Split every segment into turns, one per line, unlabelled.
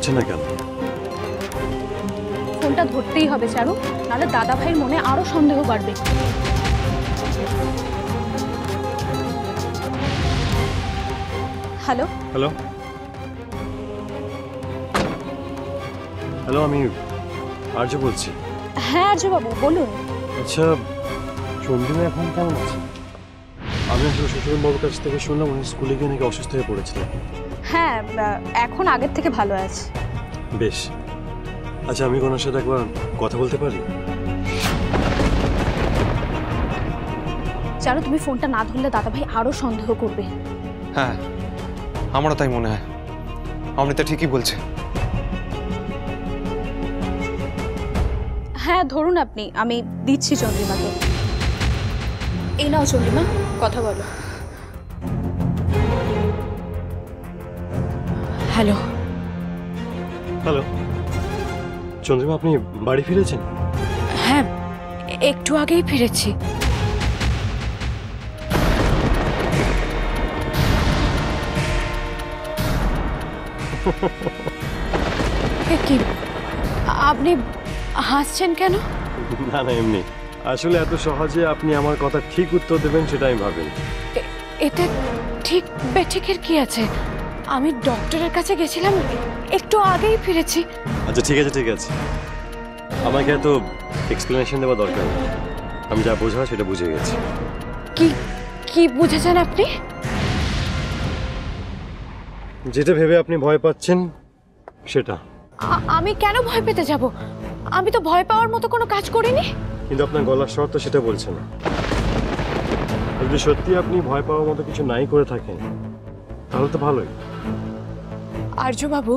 ধরছেন না কেন?
ফোনটা ধরতেই হবে চারু, নাহলে দাদা ভাইয়ের মনে আরো সন্দেহ বাড়বে। হ্যালো
হ্যালো হ্যালো, আমি আর্য বলছি।
হ্যাঁ আর্য বাবু বলুন।
আচ্ছা, চন্দ্রিমা এখন কেমন আছে? আমি আসলে শ্বশুর বাবুর কাছ থেকে শুনলাম উনি স্কুলে গিয়ে নাকি অসুস্থ হয়ে পড়েছিলেন।
হ্যাঁ এখন আগের থেকে ভালো আছে।
বেশ, আচ্ছা আমি ওনার সাথে একবার কথা বলতে পারি?
চারু তুমি ফোনটা না ধরলে দাদা ভাই আরো সন্দেহ করবে।
হ্যাঁ আমারও তাই মনে হয়, অমৃতা ঠিকই বলছে।
হ্যাঁ ধরুন আপনি, আমি দিচ্ছি চন্দ্রিমাকে। এই নাও চন্দ্রিমা, কথা বলো। হ্যালো
হ্যালো চন্দ্রিমা, আপনি বাড়ি ফিরেছেন?
হ্যাঁ একটু আগেই ফিরেছি। কি আপনি হাসছেন কেন?
না না, এমনি। আসলে এত সহজে আপনি আমার কথা ঠিক উত্তর দেবেন সেটা আমি ভাবিনি।
এতে ঠিক বেঠিকের কি আছে? আমি ডক্টরের কাছে গেছিলাম, একটু আগেই ফিরেছি।
আচ্ছা ঠিক আছে ঠিক আছে, আমাকে এত এক্সপ্লেনেশন দেওয়া দরকার নেই। আমি যা বোঝা সেটা বুঝে গেছি।
কি কি বুঝেছেন আপনি?
যেটা ভেবে আপনি ভয় পাচ্ছেন সেটা।
আমি কেন ভয় পেতে যাব? আমি তো ভয় পাওয়ার মতো কোনো কাজ করিনি।
কিন্তু আপনার গলার স্বর তো সেটা বলছে না। যদি সত্যি আপনি ভয় পাওয়ার মতো কিছু নাই করে থাকেন তাহলে তো ভালোই।
আর্য বাবু,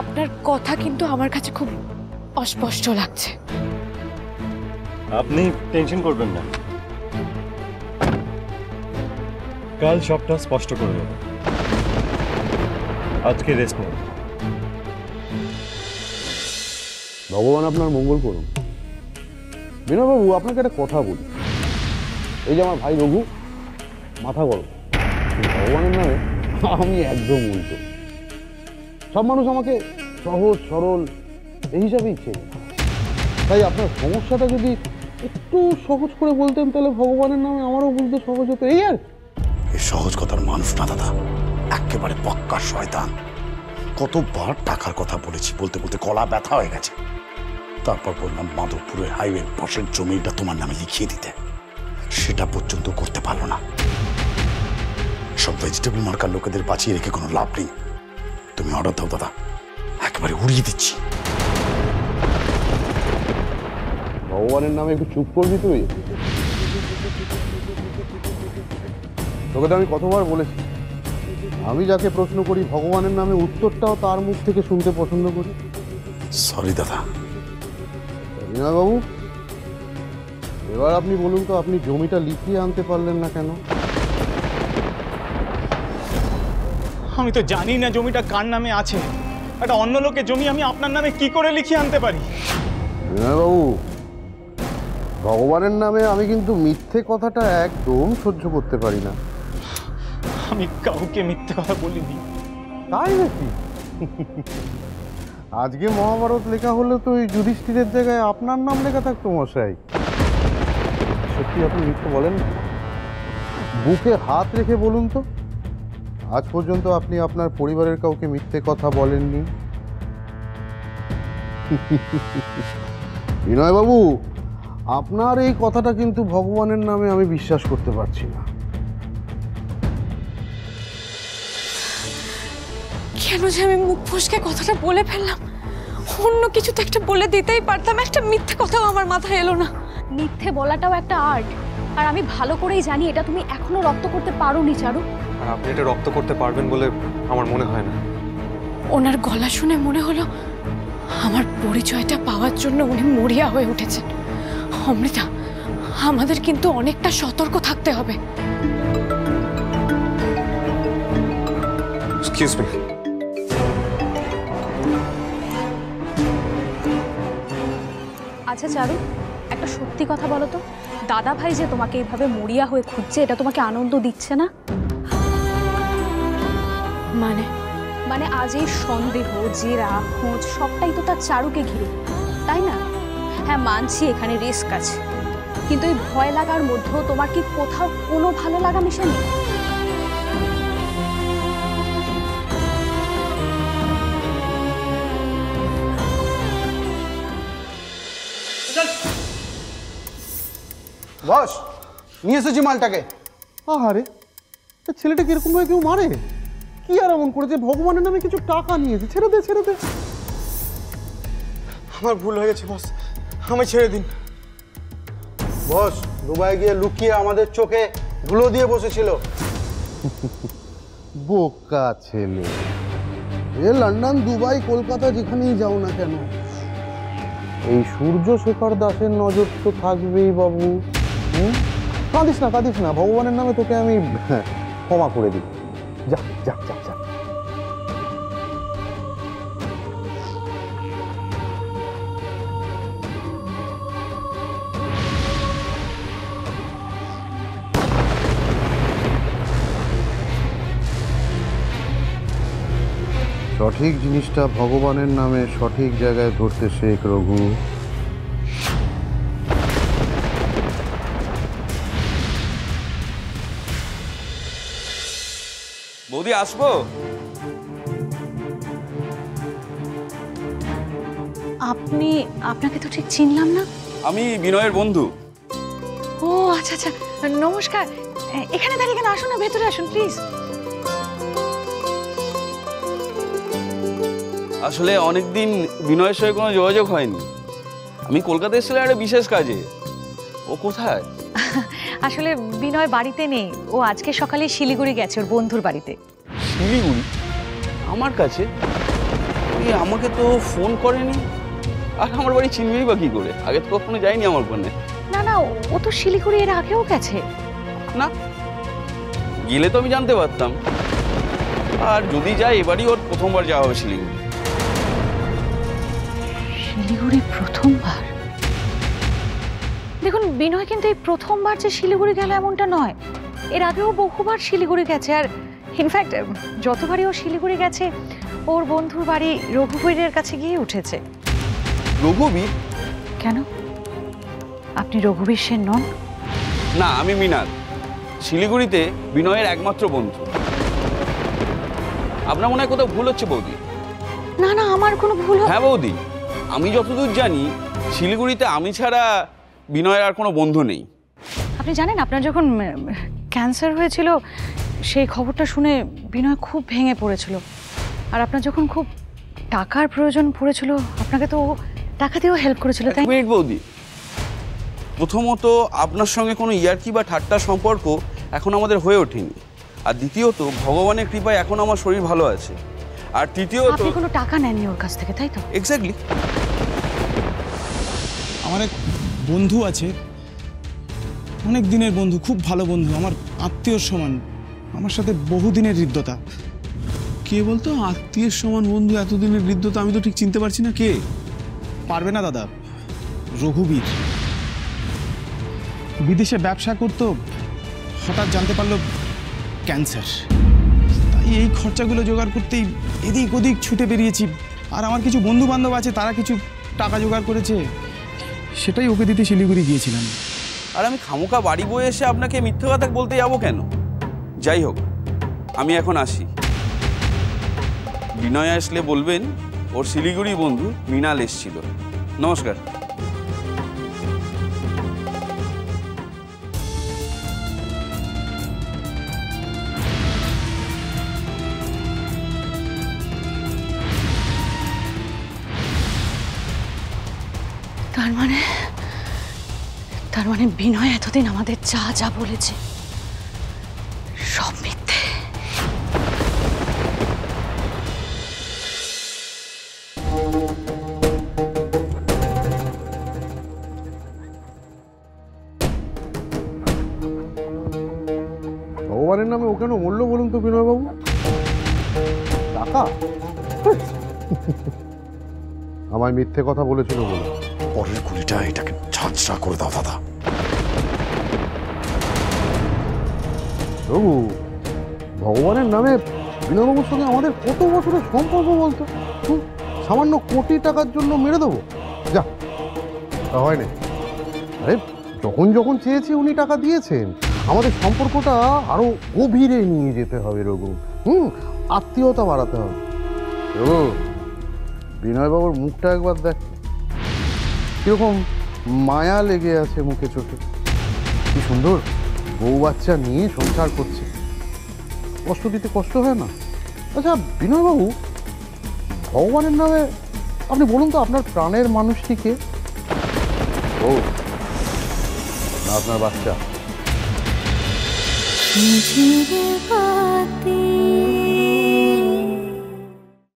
আপনার কথা কিন্তু আমার কাছে খুব অস্পষ্ট লাগছে।
আপনি টেনশন করবেন না, কাল সবটা স্পষ্ট করে দেব। আজকে রেস্ট নেই।
ভগবান আপনার মঙ্গল করুন। বিনয়বাবু, আপনাকে একটা কথা বলি। এই যে আমার ভাই রঘু, মাথা গরম, ভগবানের নামে আমি একদম উল্টো। সব মানুষ আমাকে সহজ সরল এই হিসাবেই চেনে। তাই আপনার সমস্যাটা যদি একটু সহজ করে বলতেন তাহলে ভগবানের নামে আমারও বলতে সহজ হতো। এই আর
এই সহজ কথার মানুষ না দাদা, একেবারে পাক্কা শয়তান। কতবার টাকার কথা বলেছি, বলতে বলতে গলা ব্যথা হয়ে গেছে। তারপর বললাম মাধবপুরের হাইওয়ের পাশের জমিটা তোমার নামে লিখিয়ে দিতে, সেটা পর্যন্ত করতে পারলো না। সব ভেজিটেবল মার্কার লোকেদের বাঁচিয়ে রেখে কোনো লাভ নেই। তুমি অর্ডার দাও দাদা, একেবারে উড়িয়ে দিচ্ছি।
ভগবানের নামে একটু চুপ করবি তুই? তোকে তো আমি কতবার বলেছি, আমি যাকে প্রশ্ন করি ভগবানের নামে উত্তরটাও তার মুখ থেকে শুনতে পছন্দ করি।
সরি দাদা।
বিনয়বাবু, এবার আপনি বলুন তো, আপনি জমিটা লিখিয়ে আনতে পারলেন না কেন?
আমি তো জানি না জমিটা কার নামে আছে। একটা অন্য লোকের জমি আমি আপনার নামে কি করে লিখিয়ে আনতে পারি?
বিনয়বাবু, ভগবানের নামে আমি কিন্তু মিথ্যে কথাটা একদম সহ্য করতে পারি না।
আমি কাউকে মিথ্যে কথা বলিনি।
তাই নাকি? আজকে মহাভারত লেখা হলে তো ওই যুধিষ্ঠিরের জায়গায় আপনার নাম লেখা থাকতো মশাই। সত্যি আপনি মিথ্যে বলেন না? বুকে হাত রেখে বলুন তো, আজ পর্যন্ত আপনি আপনার পরিবারের কাউকে মিথ্যে কথা বলেননি? বিনয়বাবু, আপনার এই কথাটা কিন্তু ভগবানের নামে আমি বিশ্বাস করতে পারছি না।
কেন যে আমি মুখ ফসকে কথাটা বলে ফেললাম? অন্য কিছু তো একটা বলে দিতেই পারতাম, একটা মিথ্যে কথাও আমার মাথায় এলো না। মিথ্যে বলাটাও একটা আর্ট, আর আমি ভালো করেই জানি এটা তুমি এখনো রপ্ত করতে পারোনি চারু।
আর আপনি এটা রপ্ত করতে পারবেন বলে আমার মনে হয় না।
ওনার গলা শুনে মনে হলো আমার পরিচয়টা পাওয়ার জন্য উনি মরিয়া হয়ে উঠেছেন। অমৃতা, আমাদের কিন্তু অনেকটা সতর্ক থাকতে হবে।
Excuse me.
আচ্ছা চারু, একটা সত্যি কথা বলো তো, দাদা ভাই যে তোমাকে এইভাবে মরিয়া হয়ে খুঁজছে, এটা তোমাকে আনন্দ দিচ্ছে না? মানে মানে আজ এই সন্দেহ, জেরা, খোঁজ সবটাই তো তার চারুকে ঘিরে, তাই না? হ্যাঁ মানছি এখানে রিস্ক আছে, কিন্তু এই ভয় লাগার মধ্যেও তোমার কি কোথাও কোনো ভালো লাগা মিশে নেই?
বস নিয়ে এসেছি মালটাকে। আহারে ছেলেটা কিরকম ভাবে কেউ মারে? কি আর এমন করেছে? ভগবানের নামে কিছু টাকা নিয়েছে। ছেড়ে দে ছেড়ে দে।
আমার ভুল হয়ে গেছে বস, আমায় ছেড়ে দিন।
বস দুবাই গিয়ে লুকিয়ে আমাদের চোখে ধুলো দিয়ে বসেছিল। বোকা ছেলে। এ লন্ডন, দুবাই, কলকাতা যেখানেই যাও না কেন, এই সূর্য শেখর দাসের নজর তো থাকবেই বাবু। কাঁদিস না কাঁদিস না, ভগবানের নামে তোকে আমি ক্ষমা করে দিই। যা যা যা যা। সঠিক জিনিসটা ভগবানের নামে সঠিক জায়গায় ধরতে শেখ রঘু।
বৌদি আসবো?
আপনাকে তো ঠিক চিনলাম না।
আমি বিনয়ের বন্ধু।
ও আচ্ছা আচ্ছা, নমস্কার। এখানে দাঁড়িয়ে কেন? আসুন না, ভেতরে আসুন প্লিজ।
আসলে অনেকদিন বিনয়ের সঙ্গে কোনো যোগাযোগ হয়নি। আমি কলকাতা এসেছিলাম একটা বিশেষ কাজে। ও কোথায়?
আসলে বিনয় বাড়িতে নেই, ও আজকে সকালে শিলিগুড়ি গেছে ওর বন্ধুর বাড়িতে।
শিলিগুড়ি? আমার কাছে? আমাকে তো ফোন করেনি। আর আমার বাড়ি চিনবেই বা কি করে? আগে তো কখনো যায়নি আমার ফোনে।
না না, ও তো শিলিগুড়ি এর আগেও গেছে।
না, গেলে তো আমি জানতে পারতাম। আর যদি যাই এবারই ওর প্রথমবার যাওয়া হবে শিলিগুড়ি।
শিলিগুড়ি প্রথমবার? দেখুন বিনয় কিন্তু এই প্রথমবার যে শিলিগুড়ি গেল এমনটা নয়, এর আগেও বহুবার শিলিগুড়ি গেছে। আর ইনফ্যাক্ট যতবারই ও শিলিগুড়ি গেছে ওর বন্ধুর বাড়ি রঘুবীরের কাছে গিয়ে উঠেছে।
রঘুবীর?
কেন, আপনি রঘুবীর সেন নন?
না, আমি মিনাল, শিলিগুড়িতে বিনয়ের একমাত্র বন্ধু। আপনার মনে হয় কোথাও ভুল হচ্ছে বৌদি।
না না, আমার কোনো ভুল।
হ্যাঁ বৌদি, আমি যতদূর জানি শিলিগুড়িতে আমি ছাড়া বিনয়ের আর কোনো বন্ধু নেই।
আপনি জানেন আপনার যখন ক্যান্সার হয়েছিল সেই খবরটা শুনে বিনয় খুব ভেঙে পড়েছিল। আর আপনার যখন খুব টাকার প্রয়োজন পড়েছিল আপনাকে তো টাকা দিয়েও হেল্প করেছিল, তাই?
মিনিট বৌদি, প্রথমত আপনার সঙ্গে কোনো ইয়ার্কি বা ঠাট্টার সম্পর্ক এখন আমাদের হয়ে ওঠেনি। আর দ্বিতীয়ত ভগবানের কৃপায় এখন আমার শরীর ভালো আছে। আর তৃতীয়ত
আপনি কোনো টাকা নেননি ওর কাছ থেকে, তাই তো?
এক্স্যাক্টলি।
আমার এক বন্ধু আছে, অনেক দিনের বন্ধু, খুব ভালো বন্ধু, আমার আত্মীয়র সমান, আমার সাথে বহুদিনের হৃদ্যতা। কে বলতো আত্মীয়ের সমান বন্ধু, এতদিনের হৃদ্যতা? আমি তো ঠিক চিনতে পারছি না কে। পারবে না দাদা, রঘুবীর। বিদেশে ব্যবসা করতো, হঠাৎ জানতে পারলো ক্যান্সার। তাই এই খরচাগুলো জোগাড় করতেই এদিক ওদিক ছুটে বেরিয়েছি। আর আমার কিছু বন্ধু বান্ধব আছে, তারা কিছু টাকা জোগাড় করেছে, সেটাই ওকে দিতে শিলিগুড়ি গিয়েছিলাম।
আর আমি খামোকা বাড়ি বয়ে এসে আপনাকে মিথ্যে কথা বলতে যাবো কেন? যাই হোক, আমি এখন আসি। বিনয় আসলে বলবেন ওর শিলিগুড়ি বন্ধু মৃণাল এসেছিল। নমস্কার।
তার মানে বিনয় এতদিন আমাদের যা যা বলেছে সব মিথ্যে।
ভগবানের নামে ও কেন মরল বলুন তো বিনয়বাবু? টাকা? আমায় মিথ্যে কথা বলেছিল বলে।
পরের গুলিটা এটাকে ঝাঁঝরা করে দাও দাদা।
রঘু, ভগবানের নামে বিনয়বাবুর সঙ্গে আমাদের কত বছরের সম্পর্ক বলতো? সামান্য কোটি টাকার জন্য মেরে দেবো? যা, তা হয় না। আরে যখন যখন চেয়েছি উনি টাকা দিয়েছেন। আমাদের সম্পর্কটা আরো গভীরে নিয়ে যেতে হবে রঘু। আত্মীয়তা বাড়াতে হবে। রঘু, বিনয়বাবুর মুখটা একবার দেখ, কিরকম মায়া লেগে আছে মুখে চোখে। কি সুন্দর বউ বাচ্চা নিয়ে সংসার করছে। কষ্ট দিতে কষ্ট হয় না? আচ্ছা বিনয়বাবু, ভগবানের নামে আপনি বলুন তো, আপনার প্রাণের মানুষটিকে? ও না, আপনার বাচ্চা?
ঝিরে বাতি